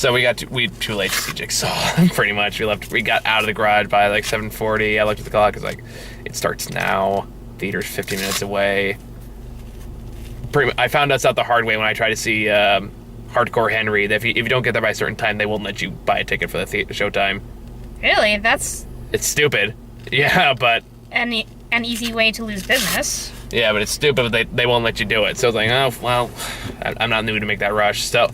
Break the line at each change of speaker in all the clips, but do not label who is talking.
So we too late to see Jigsaw, pretty much. We got out of the garage by like 7:40. I looked at the clock. It's like, it starts now. Theater's 15 minutes away. I found us out the hard way when I tried to see Hardcore Henry. That if you don't get there by a certain time, they won't let you buy a ticket for the showtime.
Really?
It's stupid. Yeah, but...
An easy way to lose business.
Yeah, but it's stupid, but they won't let you do it. So it's like, oh, well, I'm not new to make that rush. So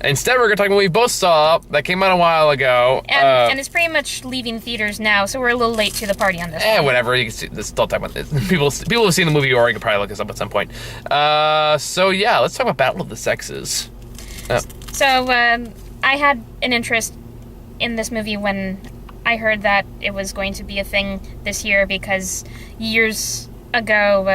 instead, we're going to talk about what we both saw that came out a while ago.
And it's pretty much leaving theaters now, so we're a little late to the party on this one.
Whatever. You can see, still talk about this. People have seen the movie, or you can probably look this up at some point. So yeah, let's talk about Battle of the Sexes.
So I had an interest in this movie when I heard that it was going to be a thing this year, because years ago,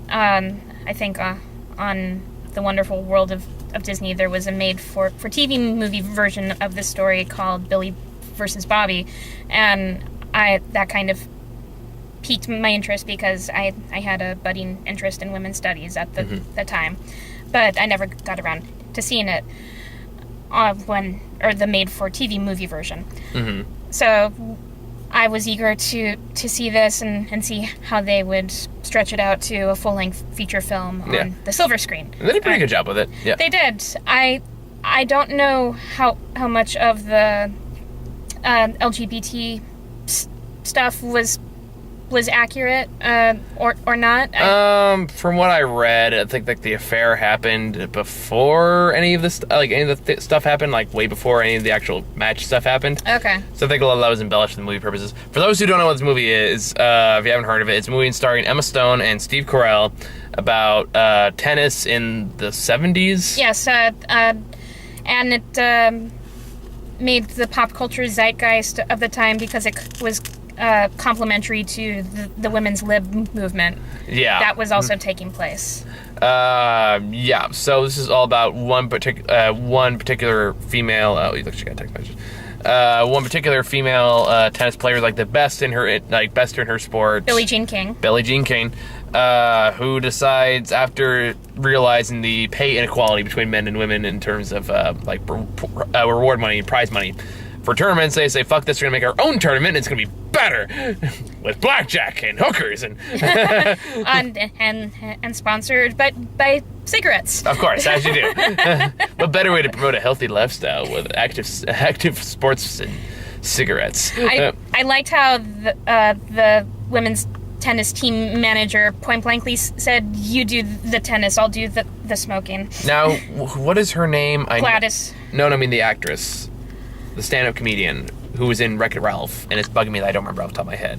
I think on The Wonderful World of Disney, there was a made-for-TV movie version of this story called Billy versus Bobby, and that kind of piqued my interest because I had a budding interest in women's studies at the time, but I never got around to seeing it the made-for-TV movie version. Mm-hmm. So I was eager to see this and see how they would stretch it out to a full-length feature film on the silver screen.
And they did a pretty good job with it. Yeah,
they did. I don't know how much of the LGBT stuff was accurate or not.
From what I read, I think like the affair happened before any of this, any of the stuff happened, like way before any of the actual match stuff happened.
Okay.
So I think a lot of that was embellished for the movie purposes. For those who don't know what this movie is, if you haven't heard of it, it's a movie starring Emma Stone and Steve Carell about tennis in the 70s.
Yes, and it made the pop culture zeitgeist of the time because it was complementary to the women's lib movement.
Yeah,
that was also taking place.
Yeah. So this is all about one particular female. Oh, you look, she got text messages. One particular female tennis player, like the best in her sport.
Billie Jean King.
Who decides, after realizing the pay inequality between men and women in terms of reward money and prize money for tournaments, they say, fuck this, we're gonna make our own tournament, and it's gonna be better with blackjack and hookers and
and sponsored by cigarettes.
Of course, as you do. What better way to promote a healthy lifestyle with active sports and cigarettes?
I liked how the women's tennis team manager point blankly said, "You do the tennis, I'll do the smoking."
Now, what is her name?
Gladys.
No, I mean the actress. The stand-up comedian who was in Wreck-It Ralph, and it's bugging me that I don't remember off the top of my head.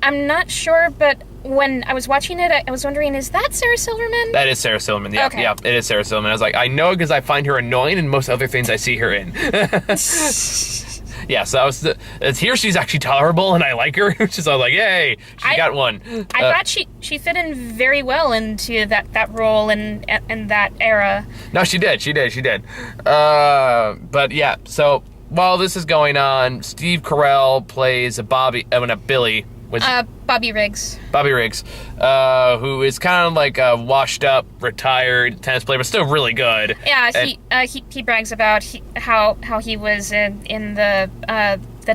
I'm not sure, but when I was watching it, I was wondering, is that Sarah Silverman?
That is Sarah Silverman, yeah.
Okay.
Yeah, it is Sarah Silverman. I was like, I know because I find her annoying in most other things I see her in. Yeah, so here she's actually tolerable, and I like her, which is, I was like, yay, she got one.
I thought she fit in very well into that role and that era.
No, she did. But yeah, so while this is going on, Steve Carell plays Billy.
Bobby Riggs.
Who is kind of like a washed up, retired tennis player, but still really good.
Yeah, he brags about how he was in the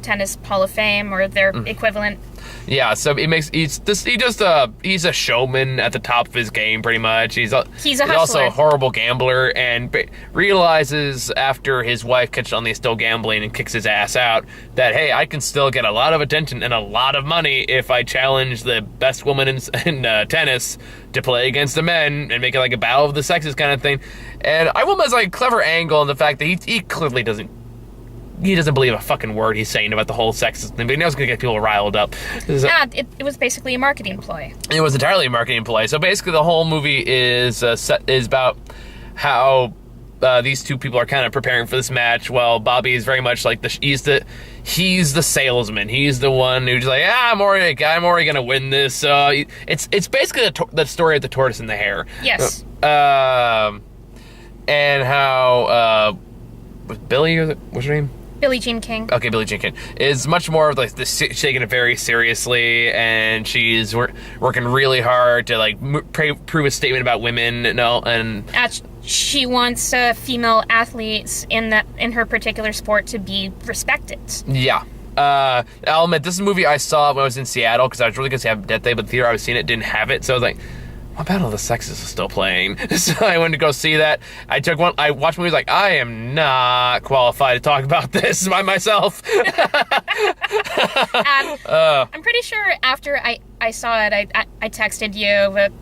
Tennis Hall of Fame, or their equivalent.
Yeah, so he's a showman at the top of his game, pretty much. He's also a horrible gambler, and realizes after his wife catches on the still gambling and kicks his ass out that, hey, I can still get a lot of attention and a lot of money if I challenge the best woman in tennis to play against the men and make it like a battle of the sexes kind of thing. And I want as like a clever angle in the fact that he clearly doesn't believe a fucking word he's saying about the whole sexist thing, but he knows it's going to get people riled up.
Yeah, it was basically a marketing ploy.
It was entirely a marketing ploy. So basically the whole movie is about how these two people are kind of preparing for this match, while Bobby is very much like he's the salesman. He's the one who's like, I'm already going to win this. So it's basically the story of the tortoise and the hare.
Yes.
And how was Billy, what's her name?
Billie Jean King.
Okay, Billie Jean King is much more of like taking it very seriously, and she's working really hard to like prove a statement about women.
she wants female athletes in her particular sport to be respected.
Yeah. I'll admit, this is a movie I saw when I was in Seattle because I was really going to have Death Day, but the theater I was seeing it didn't have it, so I was like, well, Battle of the Sexes is still playing. So I went to go see that. I watched movies like, I am not qualified to talk about this by myself.
I'm pretty sure after I saw it, I texted you with...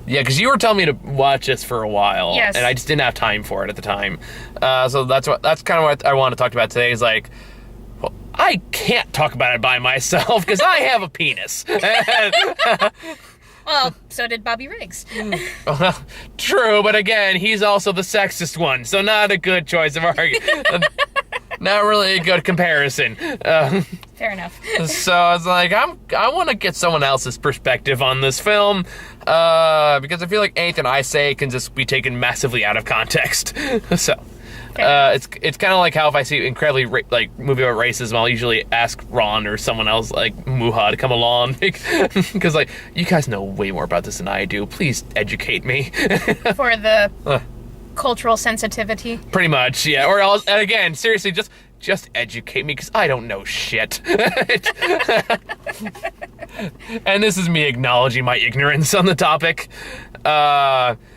Yeah, because you were telling me to watch this for a while.
Yes.
And I just didn't have time for it at the time. So that's kind of what I want to talk about today is like, I can't talk about it by myself because I have a penis.
Well, so did Bobby Riggs.
Well, true, but again, he's also the sexist one, so not a good choice of argument. Not really a good comparison.
Fair enough.
So I was like, I want to get someone else's perspective on this film because I feel like anything I say can just be taken massively out of context. So. It's kind of like how if I see incredibly movie about racism, I'll usually ask Ron or someone else like Muha to come along because like you guys know way more about this than I do. Please educate me
for the cultural sensitivity.
Pretty much, yeah. Or else, and again, seriously, just educate me because I don't know shit. And this is me acknowledging my ignorance on the topic.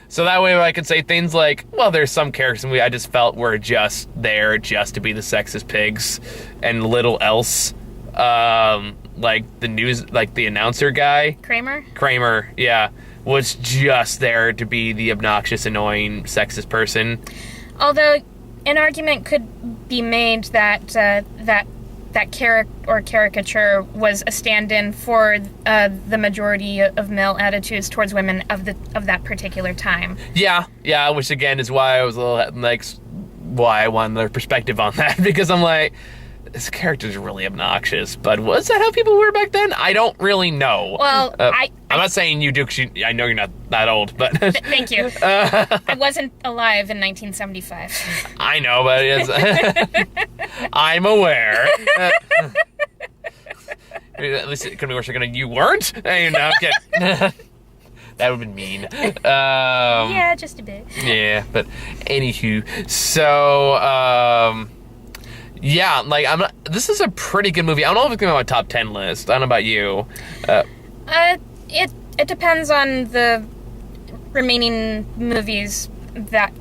So that way I could say things like, well, there's some characters in I just felt were just there just to be the sexist pigs and little else. Like the announcer guy. Kramer, yeah. Was just there to be the obnoxious, annoying, sexist person.
Although an argument could be made that that caricature was a stand-in for the majority of male attitudes towards women of that particular time.
Yeah, which again is why I was a little like why I wanted their perspective on that because I'm like, this character's really obnoxious, but was that how people were back then? I don't really know.
Well, I'm
not saying you do because I know you're not that old, but...
Thank you. I wasn't alive in 1975.
I know, but I'm aware. At least it could be worse. You weren't? Hey, no, I'm kidding. That would have been mean.
Yeah, just a bit.
Yeah, but anywho, so... yeah, like this is a pretty good movie. I don't know if it's gonna be on my top 10 list. I don't know about you.
It depends on the remaining movies that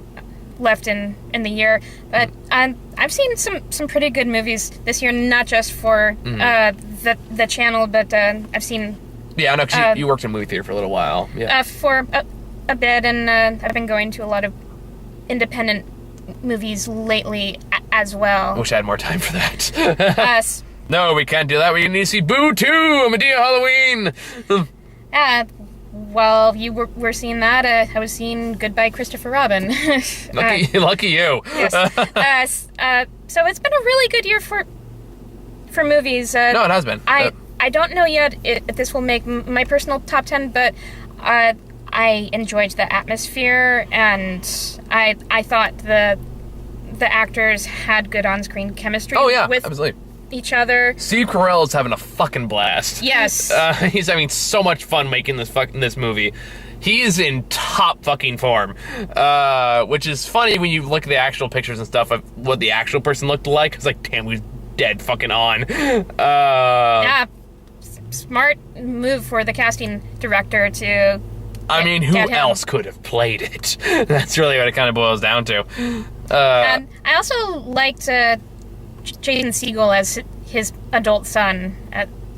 left in the year. But I've seen some pretty good movies this year, not just for the channel, but I've seen.
Yeah, I know. 'Cause you worked in a movie theater for a little while. Yeah.
For a bit, and I've been going to a lot of independent movies lately as well.
I wish I had more time for that. No, we can't do that. We need to see Boo 2, Madea Halloween.
Well, you were seeing that. I was seeing Goodbye Christopher Robin.
Lucky you.
Yes. So it's been a really good year for movies.
No, it has been.
I don't know yet if this will make my personal top 10, but I enjoyed the atmosphere, and I thought the actors had good on-screen chemistry.
Oh yeah,
with
absolutely.
Each other.
Steve Carell is having a fucking blast.
Yes.
He's having so much fun making this movie. He is in top fucking form, which is funny when you look at the actual pictures and stuff of what the actual person looked like. It's like, damn, he's dead fucking on.
Yeah, smart move for the casting director to.
I mean, who else could have played it? That's really what it kind of boils down to.
I also liked Jason Segel as his adult son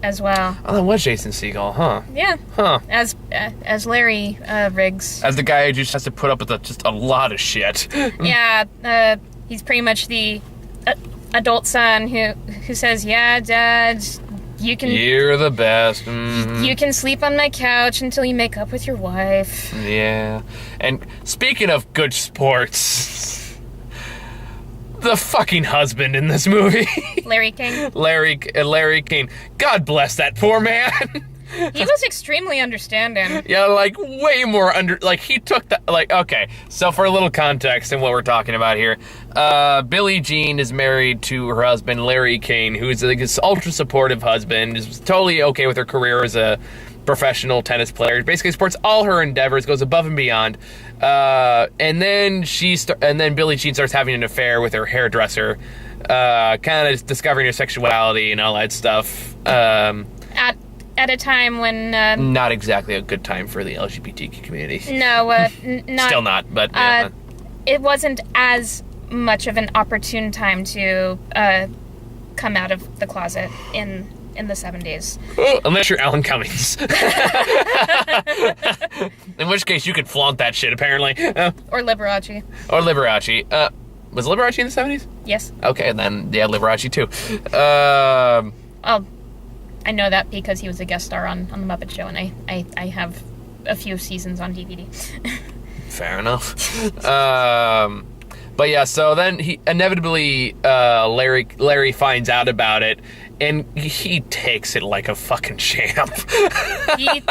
as well.
Oh, that was Jason Segel, huh?
Yeah.
Huh.
As Larry Riggs.
As the guy who just has to put up with just a lot of shit.
Yeah. He's pretty much the adult son who says, "Yeah, Dad, you're
the best. Mm-hmm.
You can sleep on my couch until you make up with your wife."
Yeah. And speaking of good sports, the fucking husband in this movie.
Larry King.
Larry King. God bless that poor man.
He was extremely understanding.
Yeah, like, way more he took that, okay, so for a little context in what we're talking about here, Billie Jean is married to her husband, Larry Kane, who's this ultra-supportive husband, is totally okay with her career as a professional tennis player. Basically supports all her endeavors, goes above and beyond. And then Billie Jean starts having an affair with her hairdresser, kind of discovering her sexuality and all that stuff.
At a time when
not exactly a good time for the LGBTQ community.
No, not
still not, but
it wasn't as much of an opportune time to come out of the closet in the 70s.
Unless you're Alan Cummings. In which case you could flaunt that shit, apparently.
Or Liberace.
Was Liberace in the 70s?
Yes.
Okay, then, yeah, Liberace too.
I know that because he was a guest star on The Muppet Show, and I have a few seasons on DVD.
Fair enough. But yeah, so then he inevitably Larry finds out about it, and he takes it like a fucking champ.
he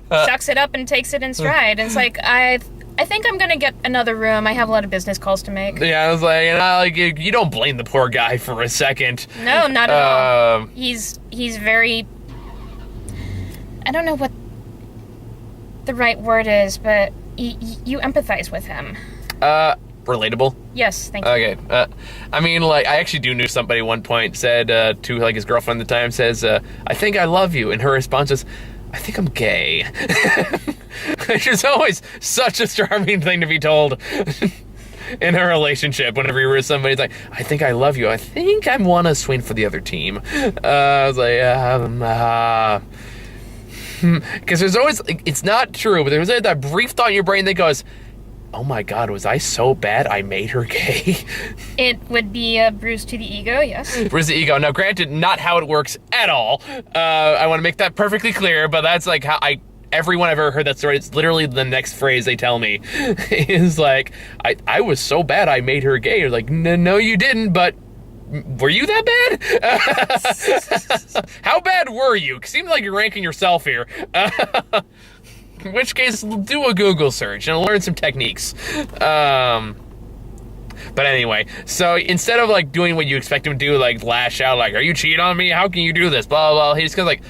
sucks it up and takes it in stride. And it's like, I think I'm gonna get another room. I have a lot of business calls to make.
Yeah, I was like, you don't blame the poor guy for a second.
No, not at all. He's very, I don't know what the right word is, but you empathize with him.
Relatable?
Yes, thank you.
Okay. I mean, like, I actually do know somebody at one point said to, like, his girlfriend at the time, says, I think I love you. And her response is, I think I'm gay. Which is always such a charming thing to be told in a relationship. Whenever you're with somebody, it's like, I think I love you. I think I want to swing for the other team. I was like, because there's always, like, it's not true, but there's that brief thought in your brain that goes, oh my God, was I so bad I made her gay?
It would be a bruise to the ego, yes.
Bruise to the ego. Now, granted, not how it works at all. I want to make that perfectly clear, but that's like how everyone I've ever heard that story, it's literally the next phrase they tell me is like, I was so bad I made her gay. You're like, no, you didn't, but were you that bad? How bad were you? Seems like you're ranking yourself here. In which case, do a Google search and learn some techniques. But anyway, so instead of, like, doing what you expect him to do, like, lash out, like, are you cheating on me? How can you do this? Blah, blah, blah. He just goes like,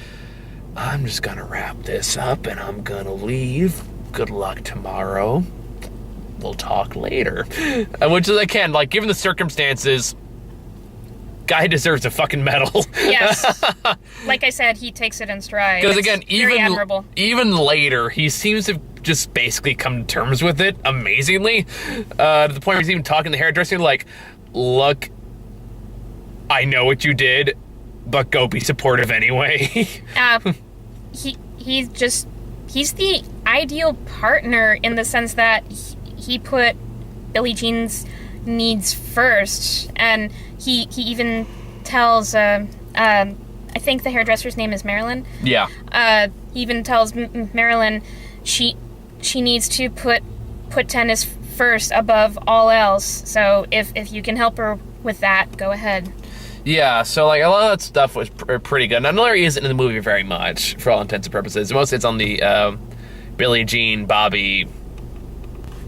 I'm just gonna wrap this up and I'm gonna leave. Good luck tomorrow. We'll talk later. Which is, again, like, given the circumstances, guy deserves a fucking medal.
Yes. Like I said, he takes it in stride.
Because again,
even
later, he seems to just basically come to terms with it amazingly. To the point where he's even talking to the hairdresser like, look, I know what you did, but go be supportive anyway.
He's the ideal partner in the sense that he put Billie Jean's needs first, and he even tells I think the hairdresser's name is Marilyn.
Yeah.
He even tells Marilyn she needs to put tennis first above all else. So if you can help her with that, go ahead.
Yeah, so like a lot of that stuff was pretty good. Now, Larry isn't in the movie very much for all intents and purposes. Mostly it's on the Billie Jean Bobby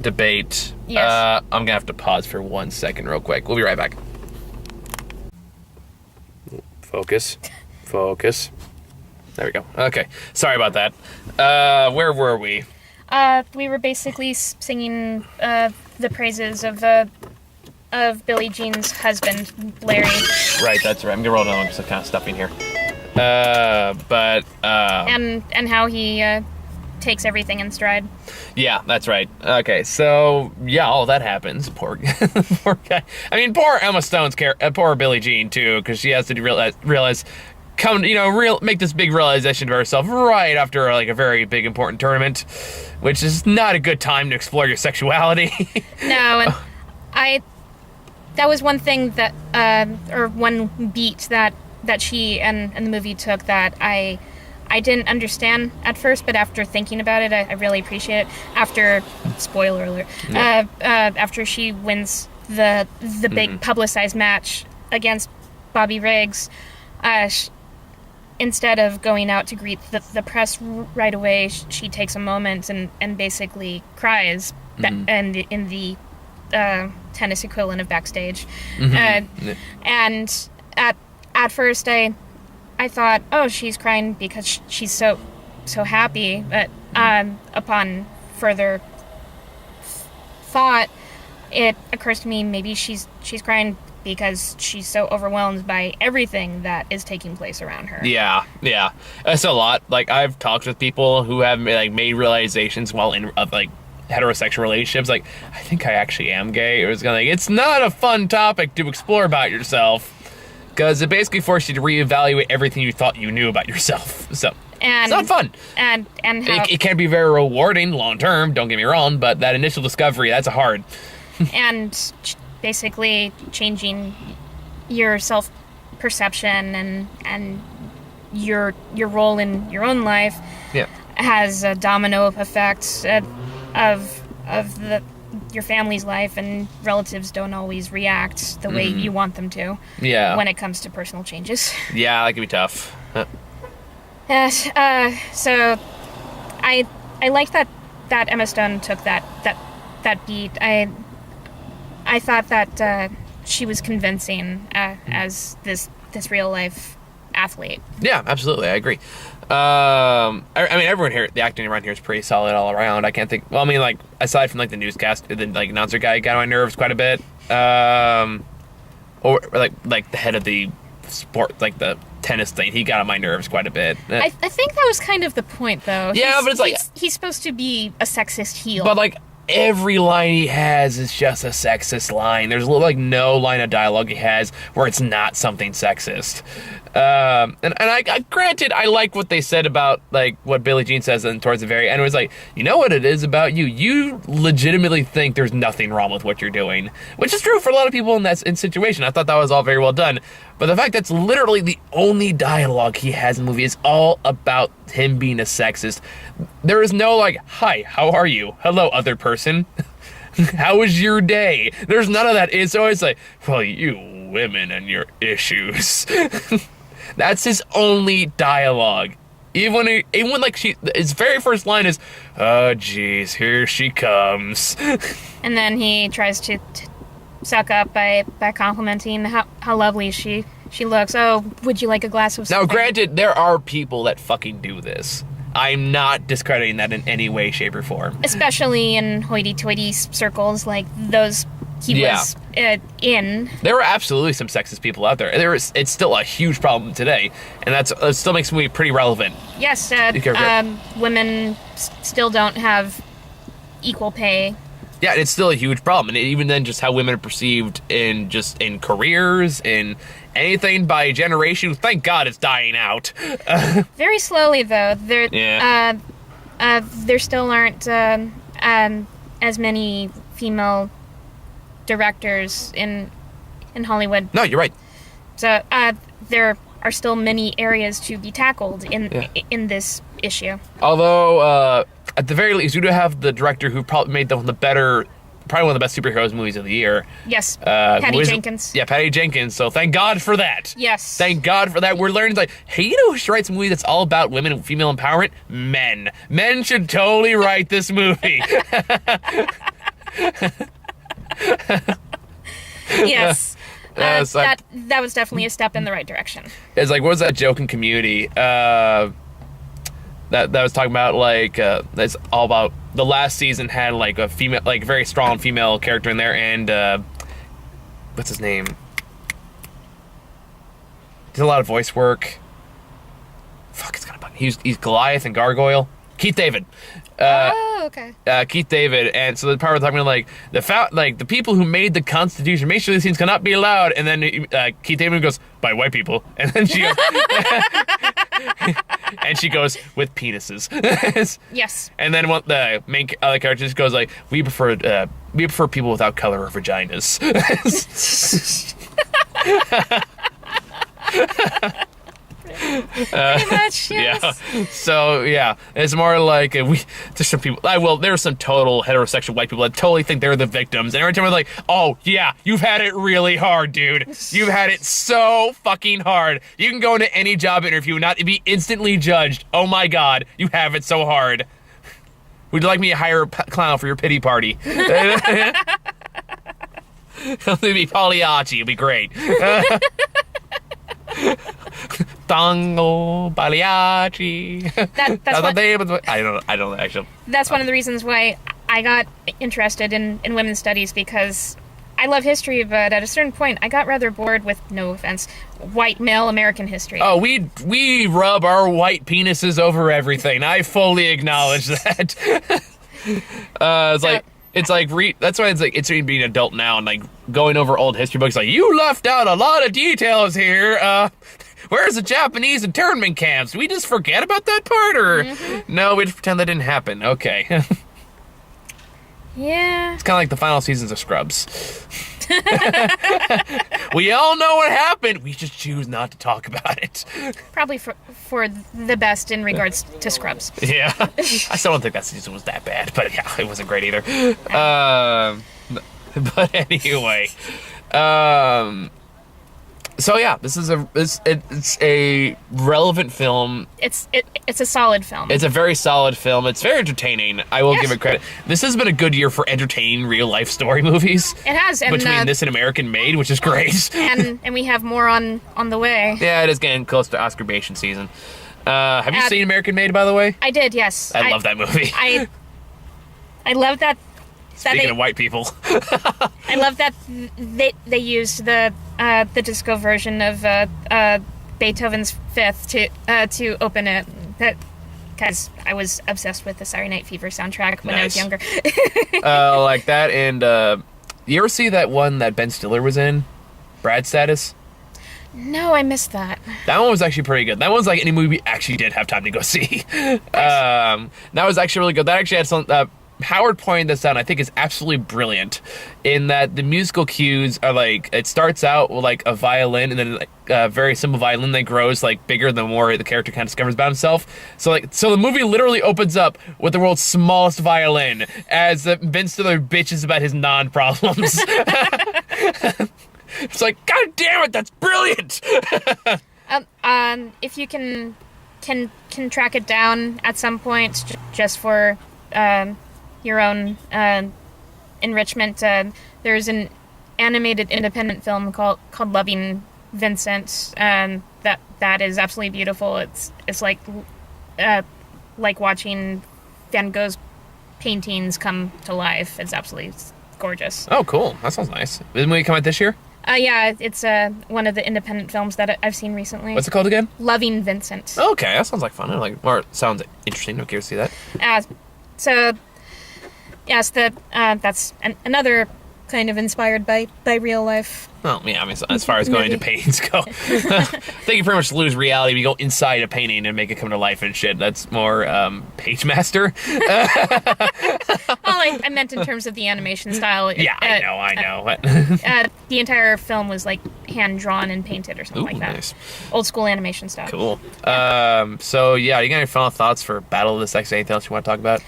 debate.
Yes.
I'm gonna have to pause for 1 second real quick. We'll be right back. Focus. There we go. Okay, sorry about that. Where were we?
We were basically singing the praises of Billie Jean's husband, Larry.
Right, that's right. I'm gonna roll down because I'm kind of stuffing here.
And how he takes everything in stride.
Yeah, that's right. Okay, so yeah, all that happens. Poor guy. I mean, poor Emma Stone's poor Billie Jean too, because she has to realize, make this big realization of herself right after like a very big important tournament, which is not a good time to explore your sexuality.
No, and that was one thing that or one beat that she and the movie took that I didn't understand at first, but after thinking about it, I really appreciate it. After, spoiler alert, after she wins the big publicized match against Bobby Riggs, instead of going out to greet the press right away, she takes a moment and basically cries, and in the tennis equivalent of backstage. And at first I thought, oh, she's crying because she's so so happy, but upon further thought, it occurs to me maybe she's crying because she's so overwhelmed by everything that is taking place around her.
Yeah. That's a lot. Like, I've talked with people who have like made realizations while in like heterosexual relationships. Like, I think I actually am gay. It was kind of like, it's not a fun topic to explore about yourself because it basically forced you to reevaluate everything you thought you knew about yourself. So it's not fun.
And how,
it can be very rewarding long term. Don't get me wrong, but that initial discovery, that's hard.
And basically changing your self-perception and your role in your own life has a domino effect of your family's life, and relatives don't always react the way you want them to when it comes to personal changes. Yeah,
that can be tough.
Yes, so I like that Emma Stone took that beat. I thought that she was convincing as this real life athlete.
Yeah, absolutely, I agree. I mean, everyone here, the acting around here is pretty solid all around. I can't think. Well, I mean, like aside from like the newscast, the like announcer guy got on my nerves quite a bit. Or like the head of the sport, like the tennis thing, he got on my nerves quite a bit.
I think that was kind of the point, though.
Yeah, but it's like
he's supposed to be a sexist heel.
But like, every line he has is just a sexist line. There's like no line of dialogue he has where it's not something sexist. And I granted, I like what they said about like what Billie Jean says towards the very end. It was like, you know what it is about you? You legitimately think there's nothing wrong with what you're doing, which is true for a lot of people in that situation. I thought that was all very well done. But the fact that's literally the only dialogue he has in the movie is all about him being a sexist. There is no like, hi, how are you? Hello, other person. How was your day? There's none of that. It's always like, well, you women and your issues. That's his only dialogue. Even when like his very first line is, oh geez, here she comes.
And then he tries to suck up by complimenting how lovely she looks. Oh, would you like a glass of something?
Now, granted, there are people that fucking do this. I'm not discrediting that in any way, shape, or form.
Especially in hoity-toity circles like those he was in.
There are absolutely some sexist people out there. It's still a huge problem today, and it still makes me pretty relevant.
Yes, women still don't have equal pay.
Yeah, it's still a huge problem, and even then, just how women are perceived in careers, in anything by generation. Thank God it's dying out.
Very slowly, though. There still aren't as many female directors in Hollywood.
No, you're right.
So there are still many areas to be tackled in this issue.
Although, at the very least, you do have the director who probably made probably one of the best superheroes movies of the year.
Yes, Patty Jenkins.
Yeah, Patty Jenkins. So thank God for that.
Yes.
Thank God for that. We're learning, like, hey, you know who should write a movie that's all about women and female empowerment? Men. Men should totally write this movie.
Yes. That was definitely a step in the right direction.
It's like, what was that joke in Community? That was talking about, like, it's all about the last season had like a female, like very strong female character in there, and what's his name? Did a lot of voice work. Fuck, it's gonna bug me. He's Goliath and Gargoyle. Keith David.
Okay.
Keith David, and so the part we're talking about, like the people who made the Constitution, make sure these things cannot be allowed, and then Keith David goes, by white people, and then she goes, and she goes, with penises.
Yes.
And then the main other character just goes like, we prefer people without color or vaginas.
Pretty much, yes.
Yeah. So yeah, it's more like there's some people. There's some total heterosexual white people that totally think they're the victims, and every time we're like, oh yeah, you've had it really hard, dude. You've had it so fucking hard. You can go into any job interview and not be instantly judged. Oh my god, you have it so hard. Would you like me to hire a clown for your pity party? It'll be Pagliacci. It'll be great. Tango Pagliacci.
That's
I don't actually.
That's one of the reasons why I got interested in women's studies, because I love history, but at a certain point, I got rather bored with, no offense, white male American history.
Oh, we rub our white penises over everything. I fully acknowledge that. That's why it's being an adult now and like going over old history books. Like, you left out a lot of details here. Where's the Japanese internment camps? Did we just forget about that part, or no? We just pretend that didn't happen. Okay.
Yeah.
It's kind of like the final seasons of Scrubs. We all know what happened. We just choose not to talk about it.
Probably for the best in regards to Scrubs.
Yeah. I still don't think that season was that bad, but yeah, it wasn't great either. But anyway. So yeah, it's a relevant film.
It's a solid film.
It's a very solid film. It's very entertaining. I will give it credit. This has been a good year for entertaining real life story movies.
It has, and
between this and American Made, which is great.
And we have more on the way.
Yeah, it is getting close to Oscar bation season. Have you seen American Made, by the way?
I did, yes.
I love that movie.
I love that.
Speaking of white people.
I love that they used the disco version of Beethoven's Fifth to open it. Because I was obsessed with the Saturday Night Fever soundtrack when I was younger.
Like that, and you ever see that one that Ben Stiller was in? Brad Status?
No, I missed that.
That one was actually pretty good. That one's like any movie we actually did have time to go see. Nice. That was actually really good. That actually had some... Howard pointed this out, I think is absolutely brilliant, in that the musical cues are like, it starts out with like a violin, and then like a very simple violin that grows like bigger the more the character kind of discovers about himself. So the movie literally opens up with the world's smallest violin as Ben Stiller bitches about his non-problems. It's like, God damn it, that's brilliant.
If you can track it down at some point, just for your own enrichment, there's an animated independent film called Loving Vincent, that is absolutely beautiful. It's like watching Van Gogh's paintings come to life. It's absolutely gorgeous.
Oh, cool. That sounds nice. Did the movie come out this year?
Yeah, it's one of the independent films that I've seen recently.
What's it called again?
Loving Vincent.
Okay, that sounds like fun. Or it sounds interesting. I'm curious to see that.
So, yes, that's another kind of inspired by real life.
Well, yeah, I mean, as far as going into paintings go, I think you pretty much lose reality when you go inside a painting and make it come to life and shit. That's more Page Master.
Well, I meant in terms of the animation style.
Yeah, I know.
The entire film was like hand drawn and painted or something like that. Nice. Old school animation style.
Cool. So yeah, you got any final thoughts for Battle of the Sexes? Anything else you want to talk about?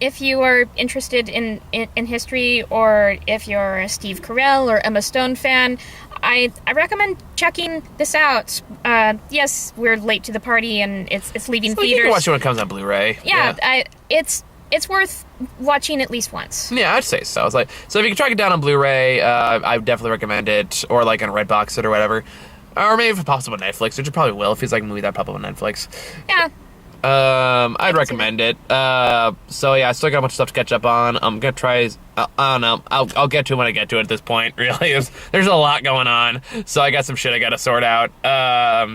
If you are interested in history, or if you're a Steve Carell or Emma Stone fan, I recommend checking this out. Yes, we're late to the party and it's leaving theaters.
You can watch it when it comes on Blu-ray.
Yeah. It's worth watching at least once.
Yeah, I'd say so. So if you can track it down on Blu-ray, I would definitely recommend it, or like on Redbox it or whatever, or maybe if it's possible on Netflix, which it probably will if it's like a movie that pop up on Netflix.
Yeah.
I'd recommend it. So yeah, I still got a bunch of stuff to catch up on. I'm gonna try. I don't know. I'll get to it when I get to it. At this point, really, there's a lot going on. So I got some shit I gotta sort out.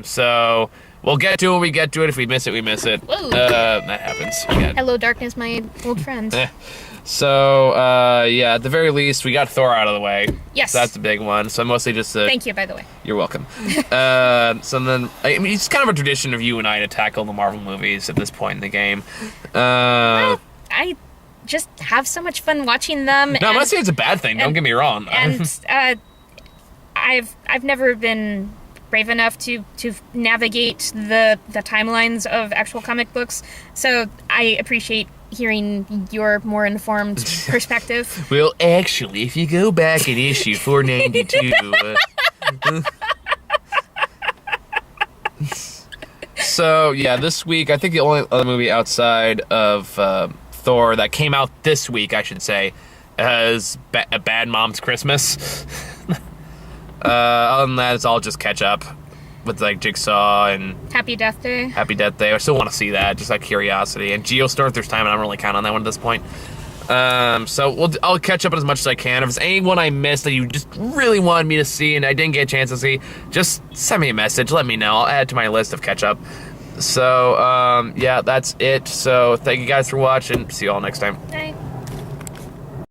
So we'll get to it when we get to it. If we miss it, we miss it. That happens.
Hello, darkness, my old friend.
So, yeah, at the very least, we got Thor out of the way.
Yes.
So that's the big one. So mostly just...
Thank you, by the way.
You're welcome. So then, I mean, it's kind of a tradition of you and I to tackle the Marvel movies at this point in the game.
Well, I just have so much fun watching them.
No, I'm not saying it's a bad thing. Don't get me wrong.
And I've never been brave enough to navigate the timelines of actual comic books. So I appreciate hearing your more informed perspective.
Well, actually, if you go back in issue 492... So, yeah, this week, I think the only other movie outside of Thor that came out this week, I should say, is A Bad Mom's Christmas. Other than that, it's all just catch up. with like Jigsaw and
Happy Death Day.
Happy Death Day. I still want to see that, just like curiosity. And Geostorm, there's time, and I don't really count on that one at this point. So I'll catch up as much as I can. If there's anyone I missed that you just really wanted me to see and I didn't get a chance to see, just send me a message. Let me know. I'll add it to my list of catch up. So yeah, that's it. So thank you guys for watching. See you all next time.
Bye.